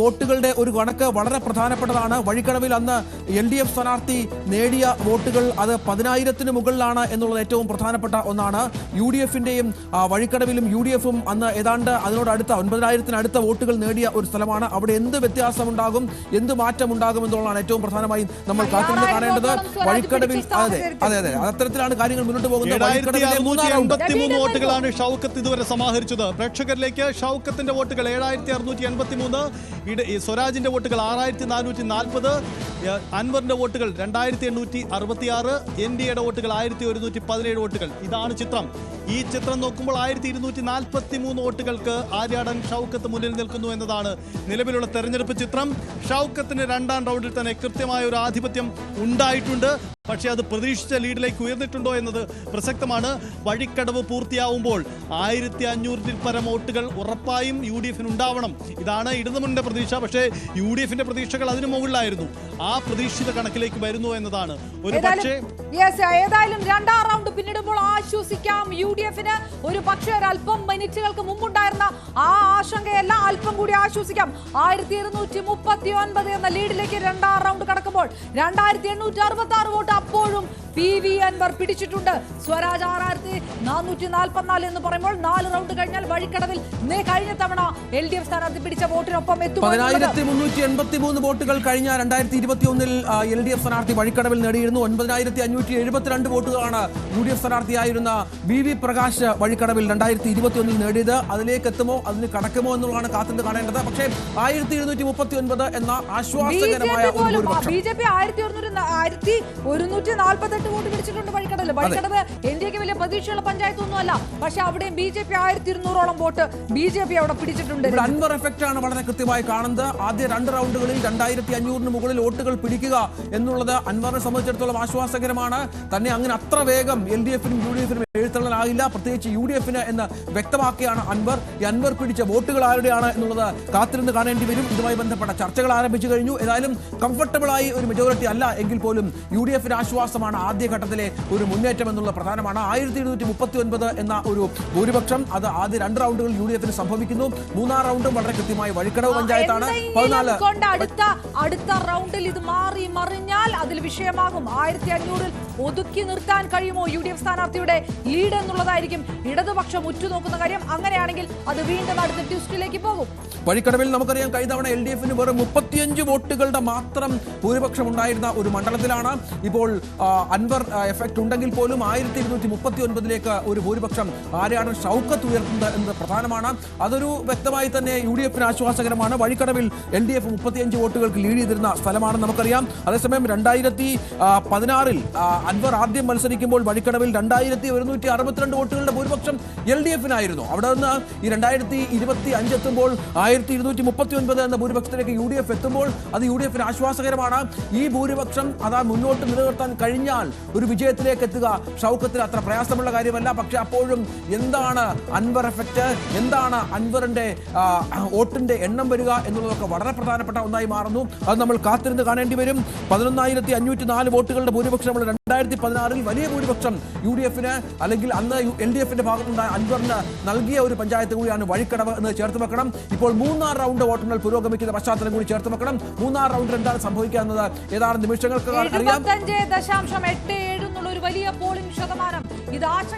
വോട്ടുകളുടെ ഒരു കണക്ക് വളരെ പ്രധാനപ്പെട്ടതാണ്. വഴിക്കടവിൽ അന്ന് LDF സ്ഥാനാർത്ഥി നേടിയ വോട്ടുകൾ അത് 10,000-ന് മുകളിലാണ് എന്നുള്ളത് ഏറ്റവും പ്രധാനപ്പെട്ട ഒന്നാണ്. UDF-ന്റെയും വഴിക്കടവിലും UDF-ഉം അന്ന് ഏതാണ്ട് അതിനോടടുത്ത 9,000-ന് വോട്ടുകൾ നേടിയ ഒരു സ്ഥലമാണ്. അവിടെ എന്ത് വ്യത്യാസമുണ്ടാകും, എന്ത് മാറ്റമുണ്ടാകും എന്നുള്ളതാണ് ഏറ്റവും പ്രധാനമായി നമ്മൾ കാത്തിരുന്ന് കാണേണ്ടത്. വഴിക്കടവിൽ അതെ അത്തരത്തിലാണ് കാര്യങ്ങൾ മുന്നോട്ട് പോകുന്നത്. 7,683 വോട്ടുകളാണ് ഷൗക്കത്ത് ഇതുവരെ സമാഹരിച്ചത്. പ്രേക്ഷകരിലേക്ക് ഷൗക്കത്തിന്റെ വോട്ടുകൾ 7,683, സ്വരാജിന്റെ വോട്ടുകൾ 6,440, അൻവറിന്റെ വോട്ടുകൾ 2,866, NDAയുടെ വോട്ടുകൾ 1,117 വോട്ടുകൾ. ഇതാണ് ചിത്രം. ഈ ചിത്രം നോക്കുമ്പോൾ 1,243 വോട്ടുകൾക്ക് ആര്യാടൻ ഷൗക്കത്ത് മുന്നിൽ നിൽക്കുന്നു എന്നതാണ് നിലവിലുള്ള തെരഞ്ഞെടുപ്പ് ചിത്രം. ഷൗക്കത്തിന് രണ്ടാം റൗണ്ടിൽ തന്നെ കൃത്യമായ ഒരു ആധിപത്യം ഉണ്ടായിട്ടുണ്ട്. പക്ഷേ അത് പ്രതീക്ഷിച്ച ലീഡിലേക്ക് ഉയർന്നിട്ടുണ്ടോ എന്നത് പ്രസക്തമാണ്. വഴിക്കടവ് പൂർത്തിയാവുമ്പോൾ 1,500-ൽ പരം വോട്ടുകൾ ഉറപ്പായും UDF-ന് ഉണ്ടാവണം. ഇതാണ് ഇടതുമുന്നണിയുടെ പ്രതീക്ഷ. പക്ഷേ UDF-ന്റെ പ്രതീക്ഷകൾ അതിനു മുകളിലായിരുന്നു. ആ പ്രതീക്ഷിത കണക്കിലേക്ക് വരുന്നു എന്നതാണ് ഒരു പക്ഷേ. ഏതായാലും രണ്ടാം റൗണ്ട് പിന്നിടുമ്പോൾ ആശ്വസിക്കാം. UDF-ന് ഒരു പക്ഷേ ഒരല്പം മിനിറ്റുകൾക്ക് മുമ്പുണ്ടായിരുന്ന ആ ആശങ്കയല്ല, അല്പം കൂടി ആശ്വസിക്കാം. 1,239 എന്ന ലീഡിലേക്ക് രണ്ടാം റൗണ്ട് കടക്കുമ്പോൾ 2,866 വോട്ട് അപ്പോഴും PV അൻവർ പിടിച്ചിട്ടുണ്ട്. സ്വരാജ് 6,444 എന്ന് പറയുമ്പോൾ 4 റൗണ്ട് കഴിഞ്ഞാൽ വഴിക്കടവിൽ കഴിഞ്ഞ തവണ LDF സ്ഥാനാർത്ഥി പിടിച്ച വോട്ടിനൊപ്പം എത്തും. 10,383 വോട്ടുകൾ കഴിഞ്ഞ 2021-ൽ LDF സ്ഥാനാർത്ഥി വഴിക്കടവിൽ നേടിയിരുന്നു. 9,572 വോട്ടുകളാണ് UDF സ്ഥാനാർത്ഥിയായിരുന്ന VV പ്രകാശ് വഴിക്കടവിൽ 2021-ൽ നേടിയത്. അതിലേക്ക് എത്തുമോ, അതിന് കടക്കുമോ എന്നുള്ളതാണ് കാത്തിട്ട് കാണേണ്ടത്. പക്ഷേ 1,239 എന്ന ആശ്വാസകരമായ BJP 1,148 വോട്ട് പിടിച്ചിട്ടുണ്ട് വഴിക്കടവിൽ. വഴിക്കടവ് NDAക്ക് വലിയ പ്രതീക്ഷയുള്ള പഞ്ചായത്തൊന്നുമല്ല. പക്ഷെ അവിടെ BJP 1,200-ഓളം വോട്ട് BJP അവിടെ പിടിച്ചിട്ടുണ്ട്. അൻവർ എഫക്റ്റ് ആണ് വളരെ കൃത്യമായി കാണുന്നത്. ആദ്യ 2 റൗണ്ടുകളിൽ 2,500-ന് മുകളിൽ വോട്ടുകൾ പിടിക്കുക എന്നുള്ളത് അൻവറിനെ സംബന്ധിച്ചിടത്തോളം ആശ്വാസകരമാണ്. തന്നെ അങ്ങനെ അത്ര വേഗം LDF-നും UDF-നും എഴുത്തള്ളലാകില്ല, പ്രത്യേകിച്ച് UDF-ന് എന്ന് വ്യക്തമാക്കിയാണ് അൻവർ. ഈ അൻവർ പിടിച്ച വോട്ടുകൾ ആരുടെയാണ് എന്നുള്ളത് കാത്തിരുന്ന് കാണേണ്ടി വരും. ഇതുമായി ബന്ധപ്പെട്ട ചർച്ചകൾ ആരംഭിച്ചു കഴിഞ്ഞു. ഏതായാലും കംഫർട്ടബിളായി ഒരു മെജോറിറ്റി അല്ല എങ്കിൽ പോലും UDF-ന് ആശ്വാസമാണ്. ആദ്യഘട്ടത്തിലെ ഒരു മുന്നേറ്റം എന്നുള്ള പ്രധാനമാണ്. 1,239 എന്ന ഒരു ഭൂരിപക്ഷം അത് ആദ്യ 2 റൗണ്ടുകളിൽ UDF-ന് സംഭവിക്കുന്നു. 3-ാം റൗണ്ടും വളരെ കൃത്യമായി വഴിക്കടവ് പഞ്ചായത്താണ്. 14 അടുത്ത റൗണ്ടിൽ ഇത് മാറി മറിഞ്ഞാൽ അതിൽ വിഷയമാകും. 1,500-ൽ ഒതുക്കി നിർത്താൻ കഴിയുമോ UDF സ്ഥാനാർത്ഥിയുടെ ലീഡ് എന്നുള്ളതായിരിക്കും ഇടതുപക്ഷം ഉറ്റുനോക്കുന്ന കാര്യം. അങ്ങനെയാണെങ്കിൽ അത് വീണ്ടും അടുത്ത ട്വിസ്റ്റിലേക്ക് പോകും. വഴിക്കടവിൽ നമുക്കറിയാം കഴിഞ്ഞ തവണ LDF-ന് വെറും 35 വോട്ടുകളുടെ മാത്രം ഭൂരിപക്ഷം ഉണ്ടായിരുന്ന ഒരു മണ്ഡലത്തിലാണ് ഇപ്പോൾ അൻവർ എഫക്ട് ഉണ്ടെങ്കിൽ പോലും 1,239-ലേക്ക് ഒരു ഭൂരിപക്ഷം ആര്യാടൻ ഷൗക്കത്ത് ഉയർത്തുന്നത് എന്നത് പ്രധാനമാണ്. അതൊരു വ്യക്തമായി തന്നെ UDF-ന് ആശ്വാസകരമാണ്. വഴിക്കടവിൽ LDF 35 വോട്ടുകൾക്ക് ലീഡ് ചെയ്തിരുന്ന സ്ഥലമാണെന്ന് നമുക്കറിയാം. അതേസമയം 2016-ൽ അൻവർ ആദ്യം മത്സരിക്കുമ്പോൾ വഴിക്കടവിൽ 2,162 വോട്ടുകളുടെ ഭൂരിപക്ഷം LDF-നായിരുന്നു. അവിടെ നിന്ന് ഈ 2025 എത്തുമ്പോൾ 1,239 എന്ന ഭൂരിപക്ഷത്തിലേക്ക് UDF എത്തുമ്പോൾ അത് UDF-ന് ആശ്വാസകരമാണ്. ഈ ഭൂരിപക്ഷം അതാ മുന്നോട്ട് നിലനിർത്താൻ കഴിഞ്ഞാൽ ഒരു വിജയത്തിലേക്ക് എത്തുക ഷൗക്കത്തിന് അത്ര പ്രയാസമുള്ള കാര്യമല്ല. പക്ഷെ അപ്പോഴും എന്താണ് അൻവർ എഫക്റ്റ്, എന്താണ് അൻവറിന്റെ വോട്ടിന്റെ എണ്ണം വരിക എന്നുള്ളതൊക്കെ വളരെ പ്രധാനപ്പെട്ട ഒന്നായി മാറുന്നു. അത് നമ്മൾ കാത്തിരുന്ന് കാണേണ്ടി വരും. 11,504 വോട്ടുകളുടെ ഭൂരിപക്ഷം 2016-ൽ വലിയ ഭൂരിപക്ഷം UDF-ന് അല്ലെങ്കിൽ അന്ന് LDF-ന്റെ ഭാഗത്തുനിന്ന് അൻവറിന് നൽകിയ ഒരു പഞ്ചായത്ത് കൂടിയാണ് വഴിക്കടവ് എന്ന് ചേർത്ത് വെക്കണം. ഇപ്പോൾ 3-ാം റൗണ്ട് വോട്ടെണ്ണൽ പുരോഗമിക്കുന്ന പശ്ചാത്തലം കൂടി ചേർത്ത് വെക്കണം. 3-ാം റൗണ്ടിൽ എന്താണ് സംഭവിക്കുക എന്നത് ഏതാനും നിമിഷങ്ങൾക്ക് അറിയാം. 75.87 എന്നുള്ള ഒരു വലിയ പോളിംഗ് ശതമാനം. ഇത്